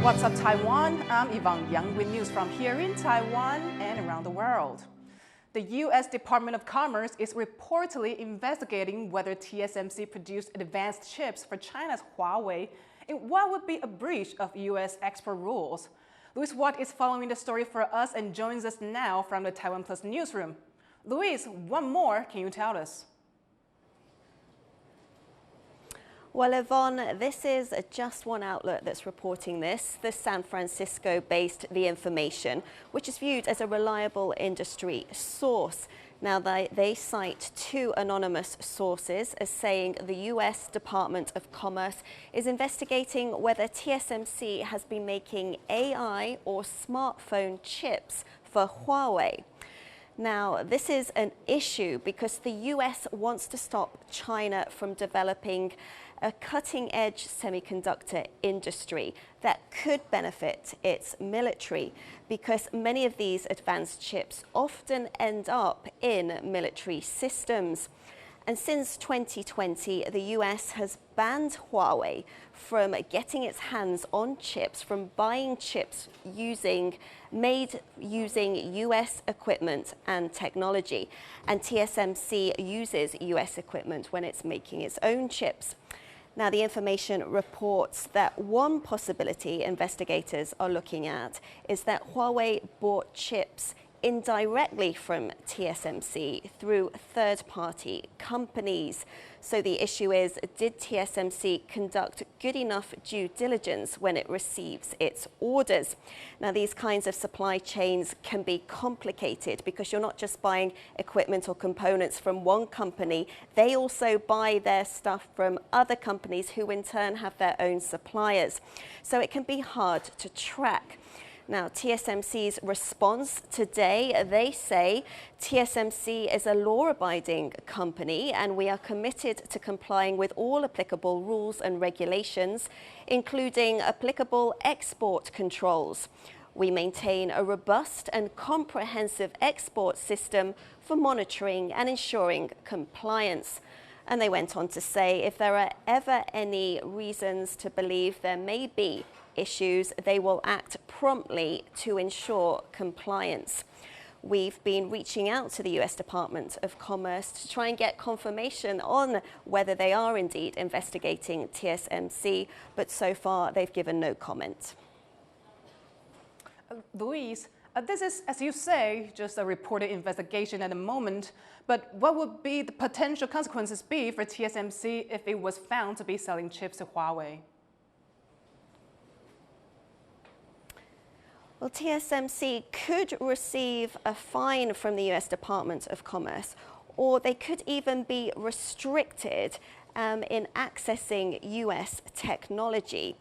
What's up, Taiwan? I'm Yvonne with news from here in Taiwan and around the world. The U.S. Department of Commerce is reportedly investigating whether TSMC produced advanced chips for China's Huawei in what would be a breach of U.S. export rules. Luis Watt is following the story for us and joins us now from the TaiwanPlus newsroom. Luis, what more can you tell us? Well, Yvonne, this is just one outlet that's reporting this, the San Francisco-based The Information, which is viewed as a reliable industry source. Now, they cite two anonymous sources as saying the U.S. Department of Commerce is investigating whether TSMC has been making AI or smartphone chips for Huawei. Now, this is an issue because the U.S. wants to stop China from developing a cutting-edge semiconductor industry that could benefit its military, because many of these advanced chips often end up in military systems. And since 2020, the US has banned Huawei from getting its hands on chips, from buying chips made using US equipment and technology. And TSMC uses US equipment when it's making its own chips. Now, The Information reports that one possibility investigators are looking at is that Huawei bought chips indirectly from TSMC through third-party companies. So the issue is, did TSMC conduct good enough due diligence when it receives its orders? Now, these kinds of supply chains can be complicated because you're not just buying equipment or components from one company, they also buy their stuff from other companies who in turn have their own suppliers. So it can be hard to track. Now, TSMC's response today, they say TSMC is a law-abiding company and we are committed to complying with all applicable rules and regulations, including applicable export controls. We maintain a robust and comprehensive export system for monitoring and ensuring compliance. And they went on to say if there are ever any reasons to believe there may be issues, they will act promptly to ensure compliance. We've been reaching out to the US Department of Commerce to try and get confirmation on whether they are indeed investigating TSMC, but so far they've given no comment. Luis, this is, as you say, just a reported investigation at the moment, but what would be the potential consequences be for TSMC if it was found to be selling chips to Huawei? Well, TSMC could receive a fine from the US Department of Commerce, or they could even be restricted in accessing US technology.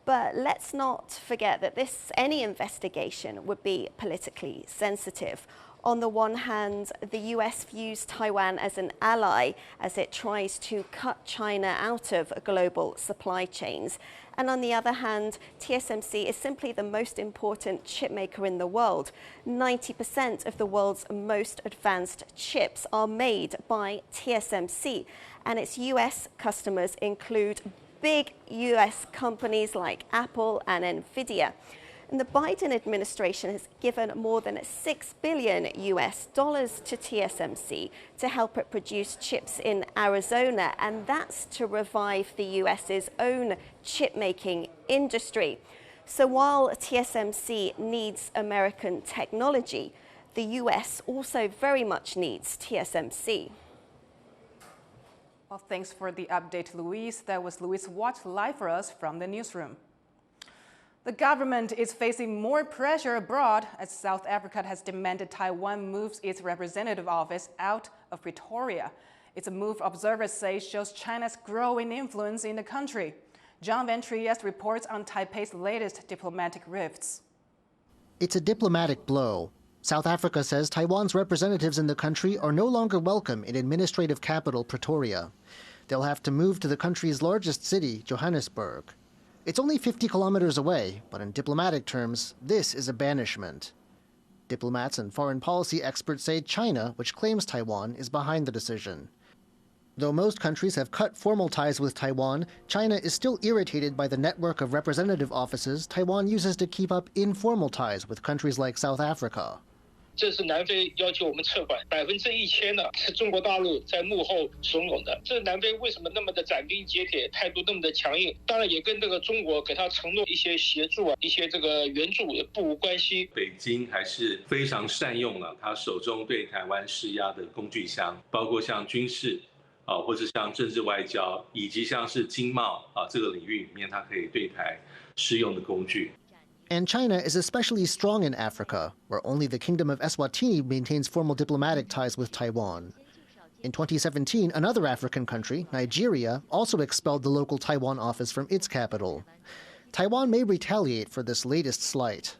But let's not forget that any investigation would be politically sensitive. On the one hand, the US views Taiwan as an ally as it tries to cut China out of global supply chains. And on the other hand, TSMC is simply the most important chip maker in the world. 90% of the world's most advanced chips are made by TSMC, and its US customers include big US companies like Apple and Nvidia. And the Biden administration has given more than $6 billion to TSMC to help it produce chips in Arizona, and that's to revive the US's own chip-making industry. So while TSMC needs American technology, the US also very much needs TSMC. Well, thanks for the update, Luis. That was Luis Watt live for us from the newsroom. The government is facing more pressure abroad as South Africa has demanded Taiwan moves its representative office out of Pretoria. It's a move observers say shows China's growing influence in the country. John Van Trieste reports on Taipei's latest diplomatic rifts. It's a diplomatic blow. South Africa says Taiwan's representatives in the country are no longer welcome in administrative capital Pretoria. They'll have to move to the country's largest city, Johannesburg. It's only 50 kilometers away, but in diplomatic terms, this is a banishment. Diplomats and foreign policy experts say China, which claims Taiwan, is behind the decision. Though most countries have cut formal ties with Taiwan, China is still irritated by the network of representative offices Taiwan uses to keep up informal ties with countries like South Africa. 这是南非要求我们撤款，1000%的是中国大陆在幕后怂恿的。这南非为什么那么的斩钉截铁，态度那么的强硬？当然也跟这个中国给他承诺一些协助啊，一些这个援助也不无关系。北京还是非常善用了他手中对台湾施压的工具箱，包括像军事或者像政治外交，以及像是经贸这个领域里面，它可以对台施用的工具。 And China is especially strong in Africa, where only the Kingdom of Eswatini maintains formal diplomatic ties with Taiwan. In 2017, another African country, Nigeria, also expelled the local Taiwan office from its capital. Taiwan may retaliate for this latest slight.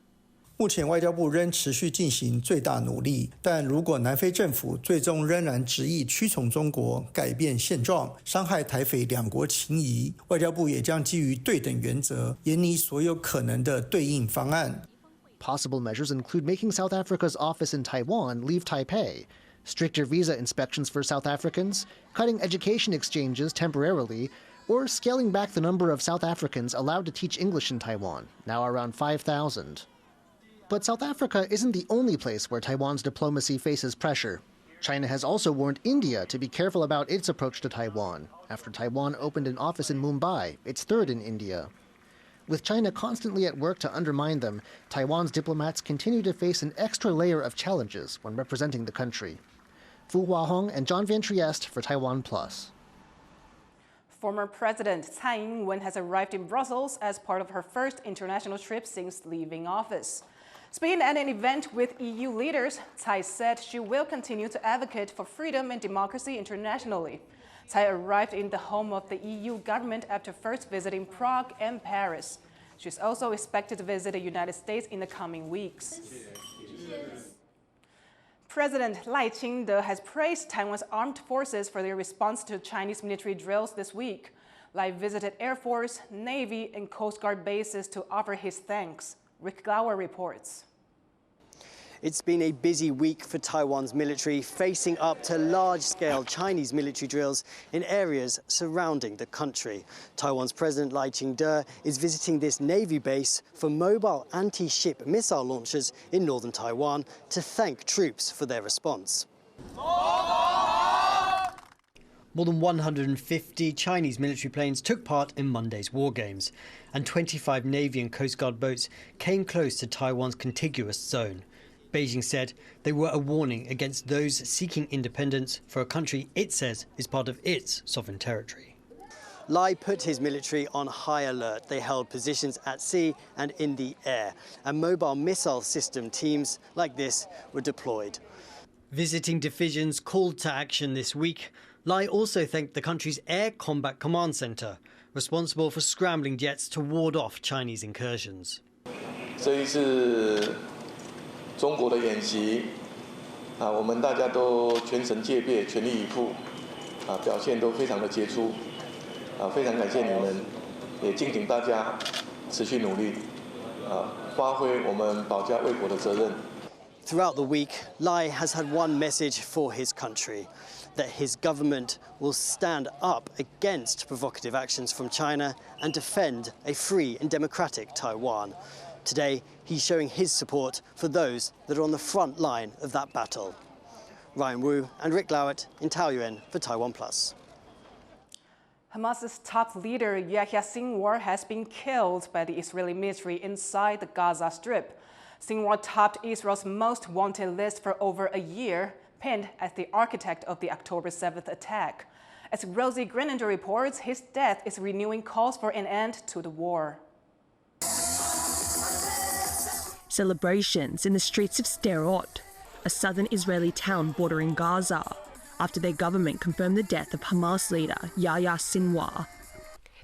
目前外交部仍持续进行最大努力，但如果南非政府最终仍然执意屈从中国、改变现状、伤害台菲两国情谊，外交部也将基于对等原则，研拟所有可能的对应方案。Possible measures include making South Africa's office in Taiwan leave Taipei, stricter visa inspections for South Africans, cutting education exchanges temporarily, or scaling back the number of South Africans allowed to teach English in Taiwan, now around 5,000. But South Africa isn't the only place where Taiwan's diplomacy faces pressure. China has also warned India to be careful about its approach to Taiwan, after Taiwan opened an office in Mumbai, its third in India. With China constantly at work to undermine them, Taiwan's diplomats continue to face an extra layer of challenges when representing the country. Fu Huahong and John Van Trieste for TaiwanPlus. Former President Tsai Ing-wen has arrived in Brussels as part of her first international trip since leaving office. Speaking at an event with EU leaders, Tsai said she will continue to advocate for freedom and democracy internationally. Tsai arrived in the home of the EU government after first visiting Prague and Paris. She's also expected to visit the United States in the coming weeks. President Lai Ching-te has praised Taiwan's armed forces for their response to Chinese military drills this week. Lai visited Air Force, Navy, and Coast Guard bases to offer his thanks. Rick Glauer reports. It's been a busy week for Taiwan's military, facing up to large-scale Chinese military drills in areas surrounding the country. Taiwan's President Lai Ching-te is visiting this Navy base for mobile anti-ship missile launchers in northern Taiwan to thank troops for their response. More than 150 Chinese military planes took part in Monday's war games, and 25 Navy and Coast Guard boats came close to Taiwan's contiguous zone. Beijing said they were a warning against those seeking independence for a country it says is part of its sovereign territory. Lai put his military on high alert. They held positions at sea and in the air, and mobile missile system teams like this were deployed. Visiting divisions called to action this week, Lai also thanked the country's Air Combat Command Center, responsible for scrambling jets to ward off Chinese incursions. 这一次中国的演习我们大家都全神戒备，全力以赴表现都非常的杰出非常感谢你们，也敬请大家持续努力发挥我们保家卫国的责任。 Throughout the week, Lai has had one message for his country, that his government will stand up against provocative actions from China and defend a free and democratic Taiwan. Today, he's showing his support for those that are on the front line of that battle. Ryan Wu and Rick Lauert in Taoyuan for TaiwanPlus. Hamas's top leader, Yahya Sinwar, has been killed by the Israeli military inside the Gaza Strip. Sinwar topped Israel's most wanted list for over a year, pinned as the architect of the October 7th attack. As Rosie Grenander reports, his death is renewing calls for an end to the war. Celebrations in the streets of Sderot, a southern Israeli town bordering Gaza, after their government confirmed the death of Hamas leader Yahya Sinwar.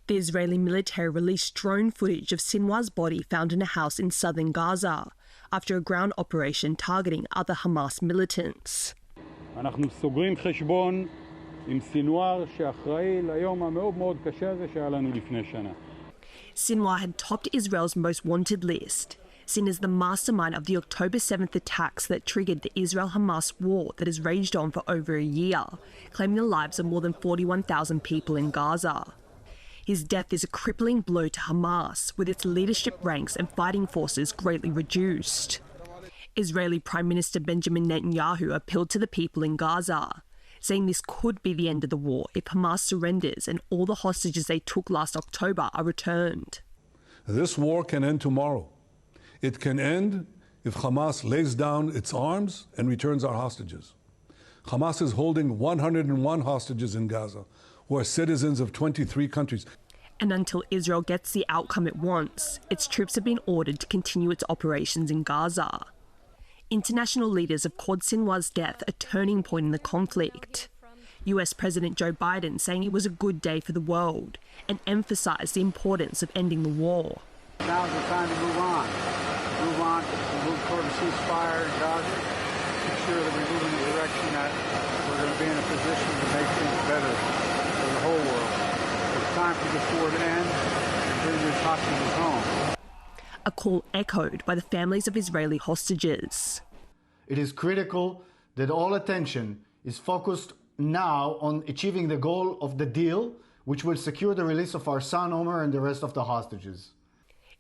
The Israeli military released drone footage of Sinwar's body found in a house in southern Gaza after a ground operation targeting other Hamas militants. אנחנו סוגרים חשבון עם סינואר שאחראי ליום המאוד מאוד קשה הזה שהיה לנו לפני שנה. Sinwar had topped Israel's most wanted list, seen as the mastermind of the October 7th attacks that triggered the Israel-Hamas war that has raged on for over a year, claiming the lives of more than 41,000 people in Gaza. His death is a crippling blow to Hamas, with its leadership ranks and fighting forces greatly reduced. Israeli Prime Minister Benjamin Netanyahu appealed to the people in Gaza, saying this could be the end of the war if Hamas surrenders and all the hostages they took last October are returned. This war can end tomorrow. It can end if Hamas lays down its arms and returns our hostages. Hamas is holding 101 hostages in Gaza, who are citizens of 23 countries. And until Israel gets the outcome it wants, its troops have been ordered to continue its operations in Gaza. International leaders have called Sinwar's death a turning point in the conflict. US President Joe Biden saying it was a good day for the world and emphasised the importance of ending the war. Now's the time to move on. Move toward a ceasefire in Gaza. Ensure that we move in the direction that we're going to be in a position to make things better for the whole world. It's time for this war to end and bring these hostages home. A call echoed by the families of Israeli hostages. It is critical that all attention is focused now on achieving the goal of the deal, which will secure the release of our son Omer and the rest of the hostages.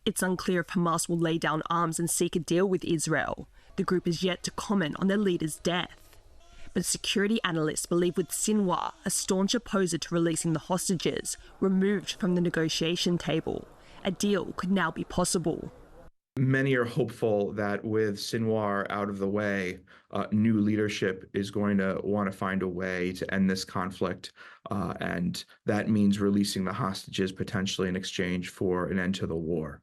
It's unclear if Hamas will lay down arms and seek a deal with Israel. The group is yet to comment on their leader's death. But security analysts believe with Sinwar, a staunch opposer to releasing the hostages, removed from the negotiation table, a deal could now be possible. Many are hopeful that with Sinwar out of the way, new leadership is going to want to find a way to end this conflict, and that means releasing the hostages potentially in exchange for an end to the war.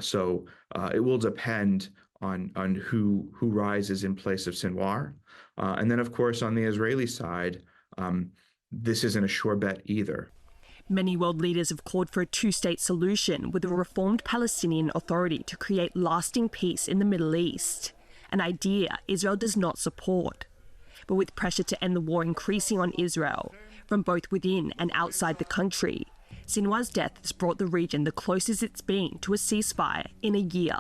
So it will depend on who rises in place of Sinwar. And then, of course, on the Israeli side, this isn't a sure bet either. Many world leaders have called for a two-state solution with a reformed Palestinian Authority to create lasting peace in the Middle East, an idea Israel does not support. But with pressure to end the war increasing on Israel, from both within and outside the country, Sinwar's death has brought the region the closest it's been to a ceasefire in a year.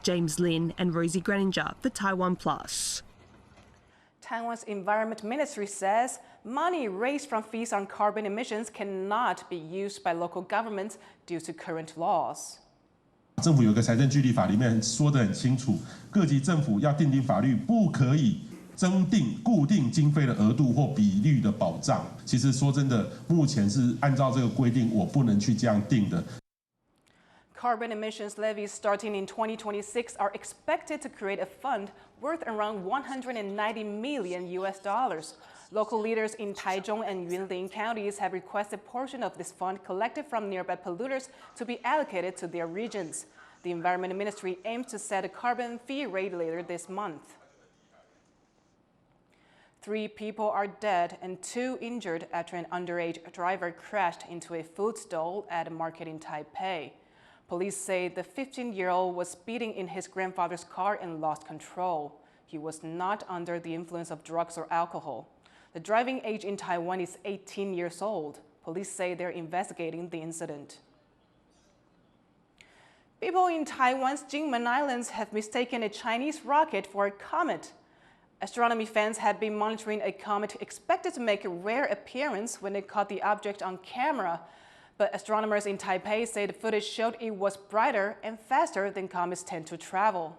James Lin and Rosie Greninger for TaiwanPlus. Taiwan's Environment Ministry says money raised from fees on carbon emissions cannot be used by local governments due to current laws. 政府有个财政据例法里面说得很清楚，各级政府要订定法律，不可以增订固定经费的额度或比率的保障。其实说真的，目前是按照这个规定，我不能去这样定的。 Carbon emissions levies starting in 2026 are expected to create a fund worth around $190 million. Local leaders in Taichung and Yunlin counties have requested a portion of this fund collected from nearby polluters to be allocated to their regions. The Environment Ministry aims to set a carbon fee rate later this month. 3 people are dead and 2 injured after an underage driver crashed into a food stall at a market in Taipei. Police say the 15-year-old was speeding in his grandfather's car and lost control. He was not under the influence of drugs or alcohol. The driving age in Taiwan is 18 years old. Police say they're investigating the incident. People in Taiwan's Ing-wen Islands have mistaken a Chinese rocket for a comet. Astronomy fans have been monitoring a comet expected to make a rare appearance when they caught the object on camera. But astronomers in Taipei say the footage showed it was brighter and faster than comets tend to travel.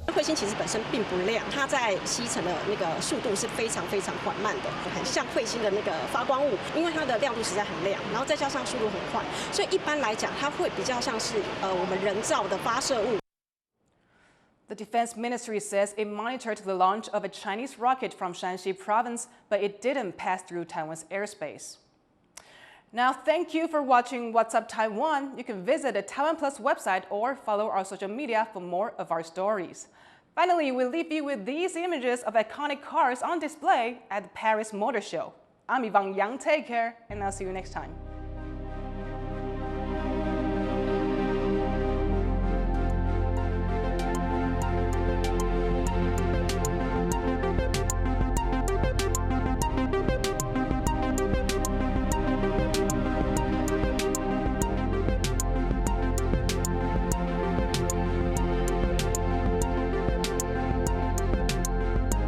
彗星其实本身并不亮，它在西层的那个速度是非常缓慢的，很像彗星的那个发光物，因为它的亮度实在很亮，然后再加上速度很快，所以一般来讲，它会比较像是我们人造的发射物。 The Defense Ministry says it monitored the launch of a Chinese rocket from Shanxi province, but it didn't pass through Taiwan's airspace. Now, thank you for watching What's Up Taiwan. You can visit the TaiwanPlus website or follow our social media for more of our stories. Finally, we leave you with these images of iconic cars on display at the Paris Motor Show. I'm Yvonne. Take care, and I'll see you next time.